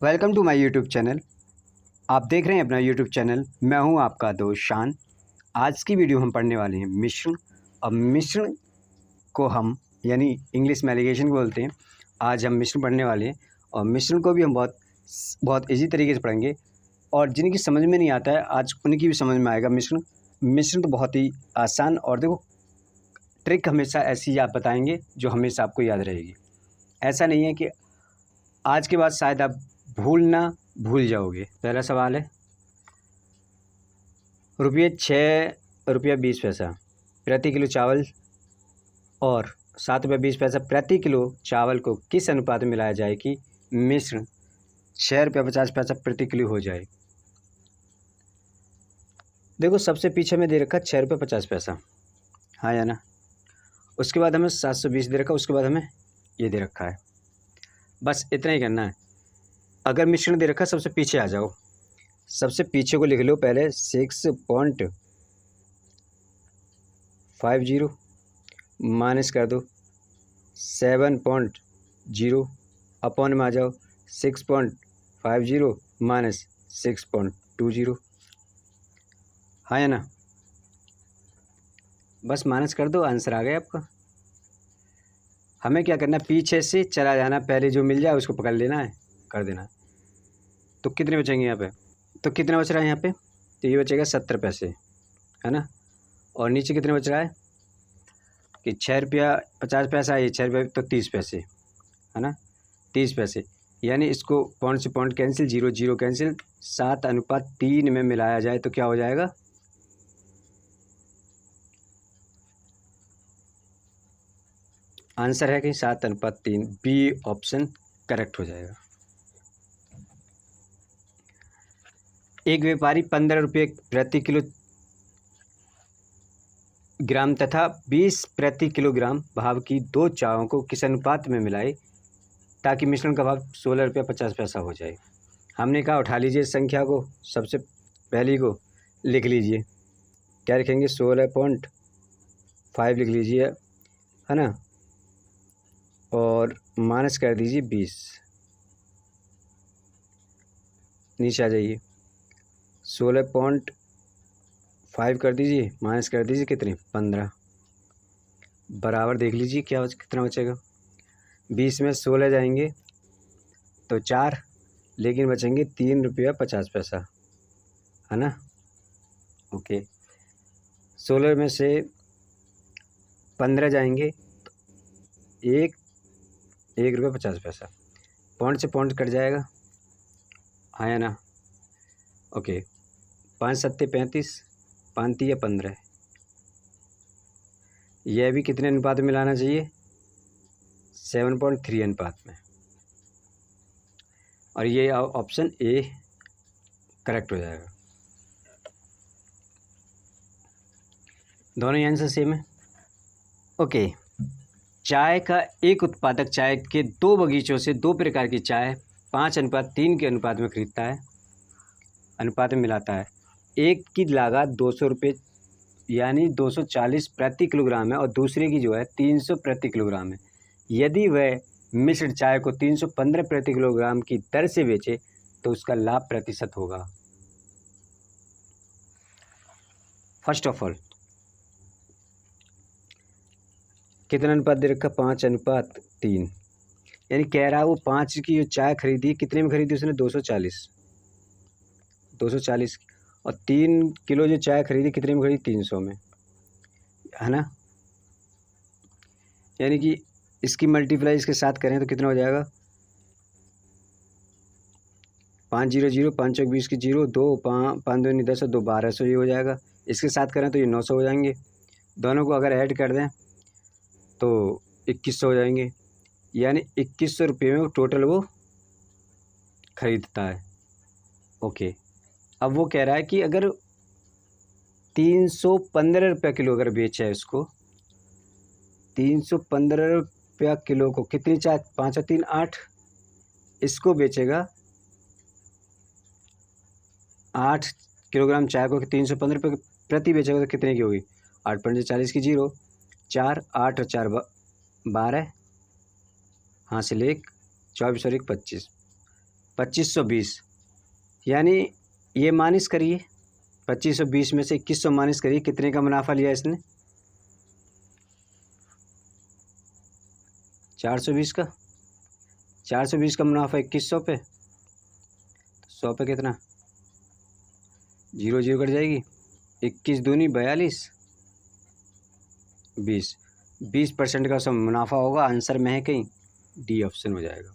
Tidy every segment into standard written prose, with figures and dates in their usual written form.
Welcome to my YouTube channel. आप देख रहे हैं अपना यूट्यूब चैनल। मैं हूं आपका दोस्त शान। आज की वीडियो हम पढ़ने वाले हैं मिश्रण। अब मिश्रण को हम यानी इंग्लिश में एलिगेशन बोलते हैं। आज हम मिश्रण पढ़ने वाले हैं और मिश्रण को भी हम बहुत बहुत ईजी तरीके से पढ़ेंगे और जिनकी समझ में नहीं आता है आज उनकी भी समझ में आएगा। मिश्रण तो बहुत ही आसान और देखो ट्रिक हमेशा ऐसी आप बताएंगे जो हमेशा आपको याद रहेगी। ऐसा नहीं है कि आज के बाद शायद आप भूल जाओगे। पहला सवाल है, ₹6.20 प्रति किलो चावल और ₹7.20 प्रति किलो चावल को किस अनुपात में मिलाया जाए कि मिश्रण ₹6.50 प्रति किलो हो जाए। देखो सबसे पीछे में दे रखा ₹6.50, हाँ या ना। उसके बाद हमें 720 दे रखा, उसके बाद हमें ये दे रखा है। बस इतना ही करना है। अगर मिश्रण दे रखा सबसे पीछे आ जाओ, सबसे पीछे को लिख लो पहले 6.50 माइनस कर दो 7.0 अपॉन में आ जाओ 6.50 माइनस 6.20, हाँ या ना। बस माइनस कर दो, आंसर आ गया आपका। हमें क्या करना है, पीछे से चला जाना, पहले जो मिल जाए उसको पकड़ लेना है, कर देना है। तो कितने बचेंगे यहाँ पे, तो कितना बच रहा है यहाँ पे, तो ये बचेगा 70 पैसे, है ना। और नीचे कितने बच रहा है कि ₹6.50, ये ₹6 तो 30 पैसे, है ना, 30 पैसे। यानी इसको पॉइंट से पॉइंट कैंसिल, 0 0 कैंसिल, 7:3 में मिलाया जाए तो क्या हो जाएगा, आंसर है कि 7:3। बी ऑप्शन करेक्ट हो जाएगा। एक व्यापारी ₹15 प्रति किलो ग्राम तथा 20 प्रति किलोग्राम भाव की दो चायों को किस अनुपात में मिलाए ताकि मिश्रण का भाव ₹16.50 हो जाए। हमने कहा उठा लीजिए संख्या को, सबसे पहली को लिख लीजिए, क्या लिखेंगे 16.5 लिख लीजिए, है ना, और माइनस कर दीजिए 20, नीचे आ जाइए 16.5 कर दीजिए, माइनस कर दीजिए कितने 15, बराबर देख लीजिए क्या कितना बचेगा। 20 में 16 जाएंगे तो 4, लेकिन बचेंगे ₹3.50, है ना। ओके, 16 में से 15 जाएंगे तो ₹1.50, पॉइंट से पॉइंट कट जाएगा, हाँ या ना। ओके, 5 सत्ते 35, 5 तिया 15, यह भी कितने अनुपात में लाना चाहिए, 7.3 अनुपात में, और ये ऑप्शन ए करेक्ट हो जाएगा। दोनों ही आंसर सेम है। ओके, चाय का एक उत्पादक चाय के 2 बगीचों से 2 प्रकार की चाय 5:3 के अनुपात में खरीदता है, अनुपात में मिलाता है। एक की लागत ₹200 यानी 240 प्रति किलोग्राम है और दूसरे की जो है 300 प्रति किलोग्राम है। यदि वह मिश्र चाय को 315 प्रति किलोग्राम की दर से बेचे तो उसका लाभ प्रतिशत होगा। फर्स्ट ऑफ ऑल कितना अनुपात दे रखा, 5:3, यानी कह रहा है वो 5 की जो चाय खरीदी कितने में खरीदी उसने, 240, और 3 किलो जो चाय खरीदी कितने में खरीदी, 300 में, है ना। यानी कि इसकी मल्टीप्लाई इसके साथ करें तो कितना हो जाएगा, 5 0 0, 5 चौक 20 की 0, 2 5 2 10 2 1200, ये हो जाएगा। इसके साथ करें तो ये 900 हो जाएंगे। दोनों को अगर ऐड कर दें तो 2100 हो जाएंगे, यानी ₹2100 में टोटल वो खरीदता है। ओके, अब वो कह रहा है कि अगर ₹315 किलो अगर बेचा है उसको, ₹315 किलो को कितनी चाय, 5 और 3 8, इसको बेचेगा 8 किलोग्राम चाय को ₹315 प्रति बेचेगा तो कितने की होगी, 8 पंजे 40 की 0, 4 8 और 4 12, हाँ से 1 24 और 1 25, 2520, यानी ये माइनस करिए 2520 में से 2100 माइनस करिए, कितने का मुनाफा लिया इसने? 420 का। 420 का मुनाफा 2100 पे, 100 पे कितना? 0 0 कट जाएगी। 21 दूनी 42, 20% का उसमें मुनाफा होगा। आंसर में है कहीं डी ऑप्शन हो जाएगा।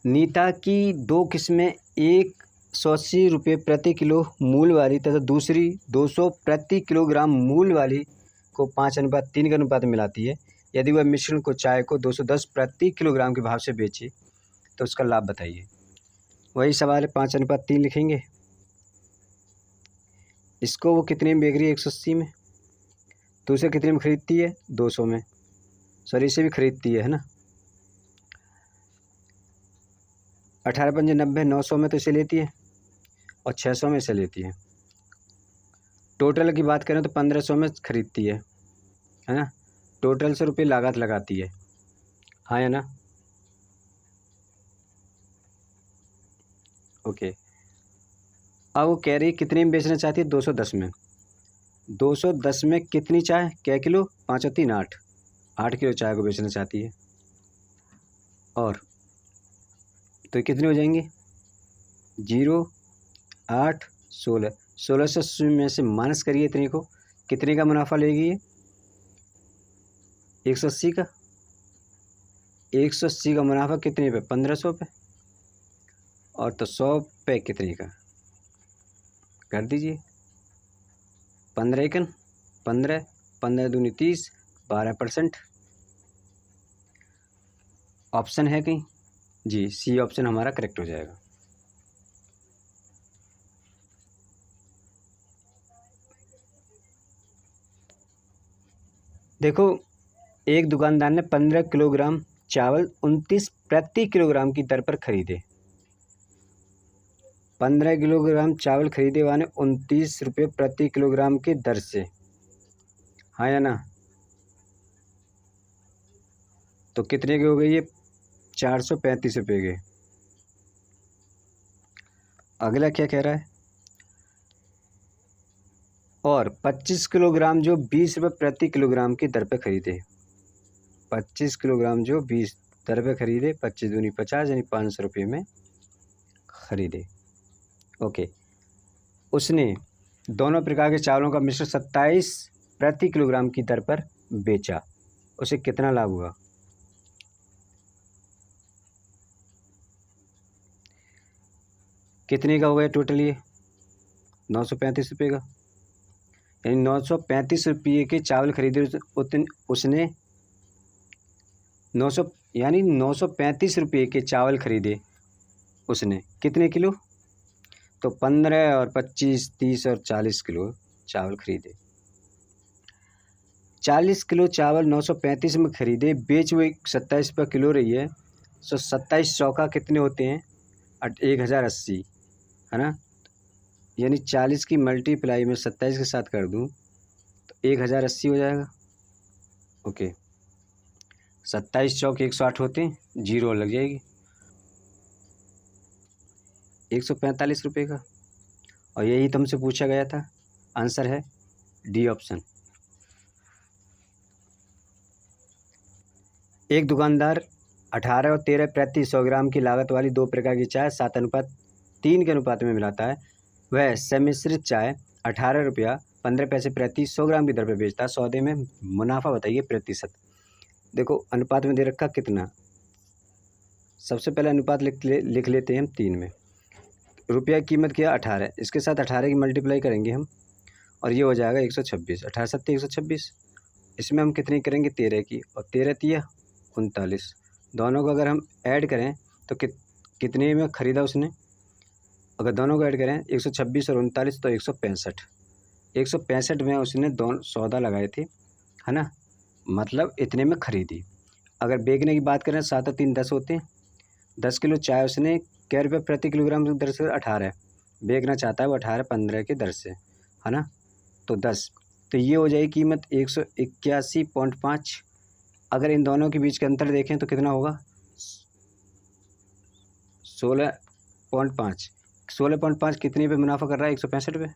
नीता की 2 किस्में, एक 180 रुपये प्रति किलो मूल वाली तथा दूसरी 200 प्रति किलोग्राम मूल वाली को 5:3 के अनुपात में मिलाती है। यदि वह मिश्रण को चाय को 210 प्रति किलोग्राम के भाव से बेचे तो उसका लाभ बताइए। वही सवाल है, 5:3 लिखेंगे। इसको वो कितने में बेच रही है? 180 में। तो उसे कितने में खरीदती है? 200 में। सॉरी, इसे भी खरीदती है ना। 18 पंजे 90, 900 में तो इसे लेती है और 600 में इसे लेती है। टोटल की बात करें तो 1500 में खरीदती है ना। टोटल 100 रुपये लागत लगाती है, हाँ या ना? ओके। अब वो कह रही है कितने में बेचना चाहती है? 210 में। 210 में कितनी चाय? क्या किलो? 5 और 3 8, 8 किलो चाय को बेचना चाहती है। और तो कितने हो जाएंगे? 0 8 16, 1600 में से माइनस करिए इतने को, कितने का मुनाफा लेगी ये? 180 का। 180 का मुनाफा कितने पे? 1500 पे। और तो 100 पे कितने का कर दीजिए? 15 एकन 15, 15 दूनी 30, 12%। ऑप्शन है कहीं? जी, सी ऑप्शन हमारा करेक्ट हो जाएगा। देखो, एक दुकानदार ने 15 किलोग्राम चावल 29 प्रति किलोग्राम की दर पर खरीदे। 15 किलोग्राम चावल खरीदे वाले 29 रुपये प्रति किलोग्राम की दर से, हाँ या ना? तो कितने के हो गए ये? 435 रुपये के। अगला क्या कह रहा है? और 25 किलोग्राम जो 20 रुपये प्रति किलोग्राम की दर पे खरीदे। 25 किलोग्राम जो 20 दर पे खरीदे, 25 दूनी 50, यानी 500 रुपये में खरीदे। ओके। उसने दोनों प्रकार के चावलों का मिश्रण 27 प्रति किलोग्राम की दर पर बेचा, उसे कितना लाभ हुआ? कितने का हो गया टोटल ये? 935 रुपये का। यानी 935 रुपये के चावल खरीदे उसने 935 रुपये के चावल खरीदे उसने। कितने किलो? तो 15 और 25, 30 और 40 किलो चावल खरीदे। 40 किलो चावल 935 में खरीदे, बेच वो 27 रुपये किलो रही है। सो 27 चौका कितने होते हैं? 1080, है ना। यानी 40 की मल्टीप्लाई में 27 के साथ कर दूं तो 1080 हो जाएगा। ओके। 27 चौक 108 होते हैं, 0 लग जाएगी। 145 रुपये का। और यही तुमसे पूछा गया था। आंसर है डी ऑप्शन। एक दुकानदार 18 और 13 प्रति 100 ग्राम की लागत वाली 2 प्रकार की चाय 7:3 के अनुपात में मिलाता है। वह सम्मिश्रित चाय 18 रुपया 15 पैसे प्रति 100 ग्राम की दर पर बेचता है। सौदे में मुनाफा बताइए प्रतिशत। देखो, अनुपात में दे रखा कितना। सबसे पहले अनुपात लिख लेते हैं हम 3 में। रुपया की कीमत क्या? 18, इसके साथ 18 की मल्टीप्लाई करेंगे हम और ये हो जाएगा 126। 18 7 126। इसमें हम कितनी करेंगे? 13 की, और 13 तिया 39। दोनों को अगर हम ऐड करें तो कितने में ख़रीदा उसने? अगर दोनों को ऐड करें 126 और 39 तो 165। 165 में उसने दोनों सौदा लगाए थे, है ना। मतलब इतने में ख़रीदी। अगर बेचने की बात करें 7 और 3 10 होते हैं। 10 किलो चाय उसने क्या रुपये प्रति किलोग्राम की दर से? 18। बेचना चाहता है वो 18 15 की दर से, है ना। तो 10, तो ये हो जाएगी कीमत 181.5। अगर इन दोनों के बीच का अंतर देखें तो कितना होगा, 16.5। 16.5 कितने पे मुनाफा कर रहा है, 165 पे।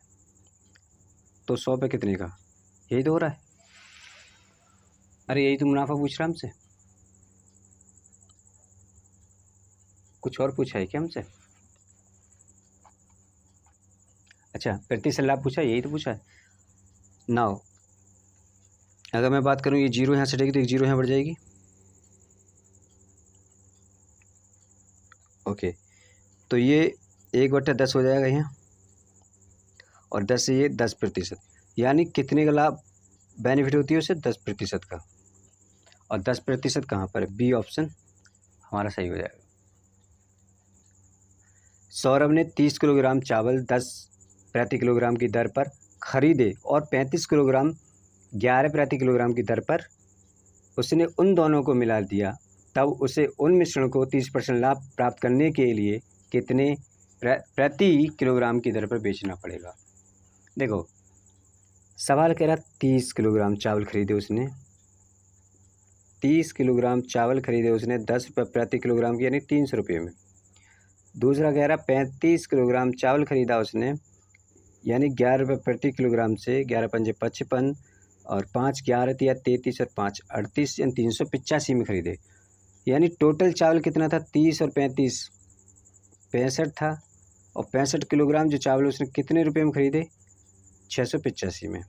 तो 100 पे कितने का, यही तो हो रहा है। अरे यही तो मुनाफा पूछ रहा है हमसे, कुछ और पूछा है क्या हमसे? अच्छा, प्रतिशत लाभ पूछा है, यही तो पूछा है। नाउ अगर मैं बात करूँ, ये जीरो यहाँ से हटेगी तो एक जीरो यहाँ बढ़ जाएगी। ओके, तो ये 1/10 हो जाएगा यहाँ, और 10 से ये 10%, यानी कितने का लाभ बेनिफिट होती है उसे, 10% का। और 10% कहाँ पर है, बी ऑप्शन हमारा सही हो जाएगा। सौरभ ने 30 किलोग्राम चावल 10 प्रति किलोग्राम की दर पर खरीदे और 35 किलोग्राम 11 प्रति किलोग्राम की दर पर उसने उन दोनों को मिला दिया, तब उसे उन मिश्रण को 30% लाभ प्राप्त करने के लिए कितने प्रति किलोग्राम की दर पर बेचना पड़ेगा। देखो सवाल कह रहा 30 किलोग्राम चावल खरीदे उसने, 30 किलोग्राम चावल खरीदे उसने 10 रुपये प्रति किलोग्राम की, यानी 300 रुपये में। दूसरा कह रहा 35 किलोग्राम चावल खरीदा उसने, यानी 11 रुपये प्रति किलोग्राम से, 11 पंजे 55 और 5 11 या 33 और 5 38, यानी 385 में खरीदे। यानी टोटल चावल कितना था, 30 और 35 65 था, और 65 किलोग्राम जो चावल उसने कितने रुपए में खरीदे, 685 में।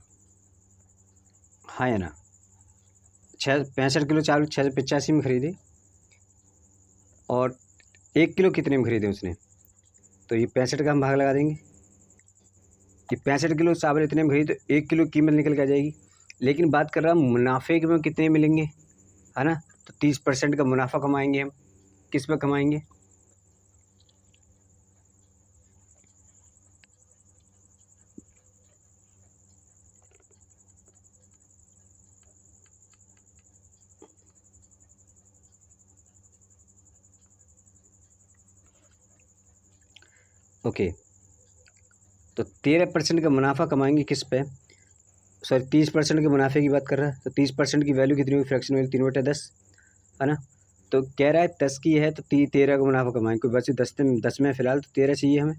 हाँ या ना, 65 किलो चावल 685 में खरीदे, और 1 किलो कितने में खरीदे उसने, तो ये 65 का हम भाग लगा देंगे। ये 65 किलो चावल इतने में खरीदे तो 1 किलो कीमत निकल के आ जाएगी। लेकिन बात कर रहा हूँ मुनाफे के में कितने मिलेंगे, है ना, तो 30% का मुनाफा कमाएंगे हम। किस पर कमाएंगे, ओके, तो 13% का मुनाफा कमाएंगे किस पे, सॉरी 30% के मुनाफे की बात कर रहा है, तो 30% की वैल्यू कितनी हुई, फ्रैक्शन वैल्यू 3/10, है ना। तो कह रहा है 10 की है तो 13 का मुनाफा कमाएंगे, कोई बच्चे 10 में फ़िलहाल तो 13 चाहिए हमें,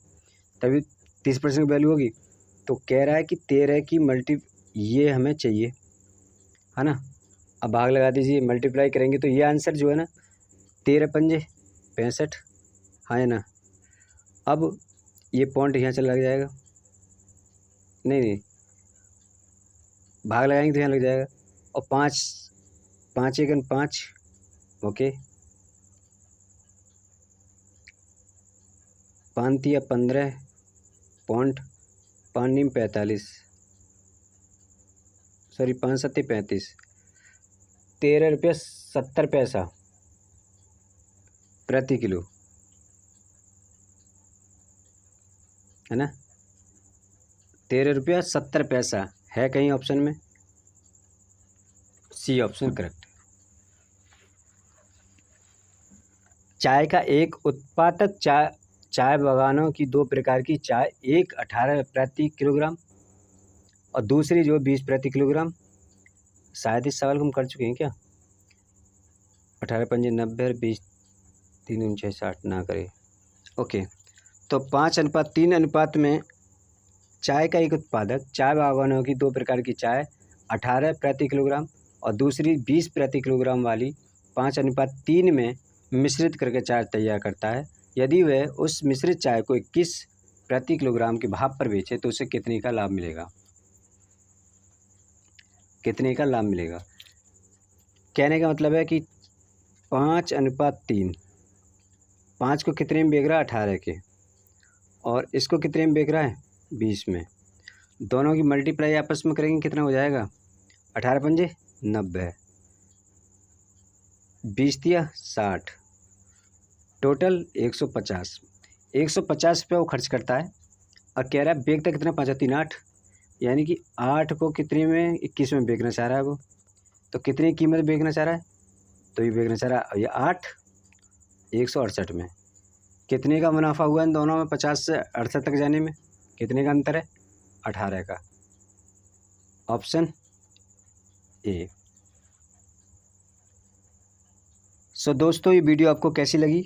तभी 30% की वैल्यू होगी। तो कह रहा है कि 13 की ये हमें चाहिए, है ना। अब भाग लगा दीजिए, मल्टीप्लाई करेंगे तो ये आंसर जो है ना 13 पंजे 65, हाँ है ना। अब ये पॉइंट यहाँ चला लग जाएगा, नहीं भाग लगाएंगे तो यहाँ लग जाएगा, और 5 1 5, ओके, 5 या 15 पॉइंट 5 45, सॉरी 5 7 35, 13 रुपये 70 पैसा प्रति किलो, है ना। 13 रुपया 70 पैसा है कहीं ऑप्शन में, सी ऑप्शन करेक्ट। चाय का एक उत्पादक चाय बागानों की 2 प्रकार की चाय, एक 18 प्रति किलोग्राम और दूसरी जो 20 प्रति किलोग्राम। शायद इस सवाल को हम कर चुके हैं क्या, 18 पंजे 90 और 20 3 6 60 ना करें, ओके। तो 5:3 अनुपात में चाय का एक उत्पादक चाय बागानों की 2 प्रकार की चाय 18 प्रति किलोग्राम और दूसरी 20 प्रति किलोग्राम वाली 5:3 में मिश्रित करके चाय तैयार करता है। यदि वह उस मिश्रित चाय को 21 प्रति किलोग्राम के भाव पर बेचे तो उसे कितने का लाभ मिलेगा, कितने का लाभ मिलेगा। कहने का मतलब है कि 5:3, 5 को कितने में बेच रहा है, 18 के, और इसको कितने में बेच रहा है, 20 में। दोनों की मल्टीप्लाई आपस में करेंगे कितना हो जाएगा, 18 पंजे 90, 20 दिया 60, टोटल 150। 150 रुपये वो खर्च करता है, और कह रहा है बेचता कितना, 5 3 8, यानी कि 8 को कितने में, 21 में बेचना चाह रहा है वो। तो कितनी कीमत बेचना चाह रहा है, तो ये बेचना चाह रहा है ये 8 168 में। कितने का मुनाफा हुआ इन दोनों में, 50 से 68 तक जाने में कितने का अंतर है, 18 का। Option A. सो दोस्तों, ये वीडियो आपको कैसी लगी